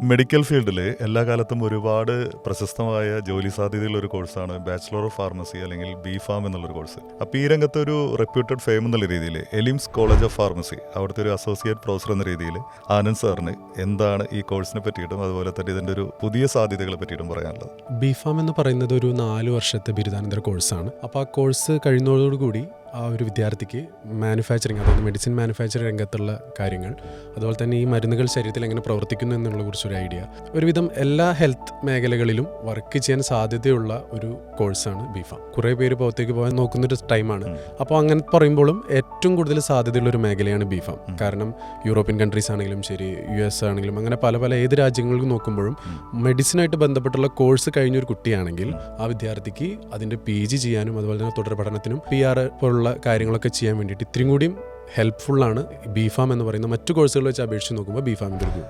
Medical ഫീൽഡിൽ എല്ലാ കാലത്തും ഒരുപാട് പ്രശസ്തമായ ജോലി സാധ്യതയുള്ള ഒരു കോഴ്സാണ് ബാച്ചിലർ ഓഫ് ഫാർമസി അല്ലെങ്കിൽ BPharm എന്നുള്ളൊരു കോഴ്സ്. അപ്പോൾ ഈ രംഗത്ത് ഒരു റെപ്യൂട്ടഡ് ഫെയിം എന്നുള്ള രീതിയിൽ എലിംസ് കോളേജ് ഓഫ് ഫാർമസി അവിടുത്തെ ഒരു അസോസിയേറ്റ് പ്രൊഫസർ എന്ന രീതിയിൽ ആനന്ദ് സാറിന് എന്താണ് ഈ കോഴ്സിനെ പറ്റിയിട്ടും അതുപോലെ തന്നെ ഇതിൻ്റെ ഒരു പുതിയ സാധ്യതകളെ പറ്റിയിട്ടും പറയാനുള്ളത്? BPharm എന്ന് പറയുന്നത് ഒരു 4 വർഷത്തെ ബിരുദാനന്തര കോഴ്സാണ്. അപ്പോൾ ആ കോഴ്സ് കഴിയുന്നതോടുകൂടി ആ ഒരു വിദ്യാർത്ഥിക്ക് മാനുഫാക്ചറിങ്, അതായത് മെഡിസിൻ മാനുഫാക്ചറിങ് രംഗത്തുള്ള കാര്യങ്ങൾ, അതുപോലെ തന്നെ ഈ മരുന്നുകൾ ശരീരത്തിൽ എങ്ങനെ പ്രവർത്തിക്കുന്നു എന്നുള്ള കുറിച്ചൊരു ഐഡിയ, ഒരുവിധം എല്ലാ ഹെൽത്ത് മേഖലകളിലും വർക്ക് ചെയ്യാൻ സാധ്യതയുള്ള ഒരു കോഴ്സാണ് BPharm. കുറേ പേര് പുറത്തേക്ക് പോകാൻ നോക്കുന്നൊരു ടൈമാണ്. അപ്പോൾ അങ്ങനെ പറയുമ്പോഴും ഏറ്റവും കൂടുതൽ സാധ്യതയുള്ള ഒരു മേഖലയാണ് BPharm. കാരണം യൂറോപ്യൻ കൺട്രീസ് ആണെങ്കിലും ശരി, US ആണെങ്കിലും അങ്ങനെ പല പല ഏത് രാജ്യങ്ങൾക്ക് നോക്കുമ്പോഴും മെഡിസിനായിട്ട് ബന്ധപ്പെട്ടുള്ള കോഴ്സ് കഴിഞ്ഞൊരു കുട്ടിയാണെങ്കിൽ ആ വിദ്യാർത്ഥിക്ക് അതിൻ്റെ PG ചെയ്യാനും അതുപോലെ തന്നെ തുടർ പഠനത്തിനും PR പോലുള്ള കാര്യങ്ങളൊക്കെ ചെയ്യാൻ വേണ്ടിയിട്ട് ഇത്രയും കൂടിയും ഹെൽപ്ഫുള്ളാണ് BPharm എന്ന് പറയുന്ന മറ്റു കോഴ്സുകൾ വെച്ച് അപേക്ഷിച്ച് നോക്കുമ്പോൾ BPharmൻ്റെ ഒരു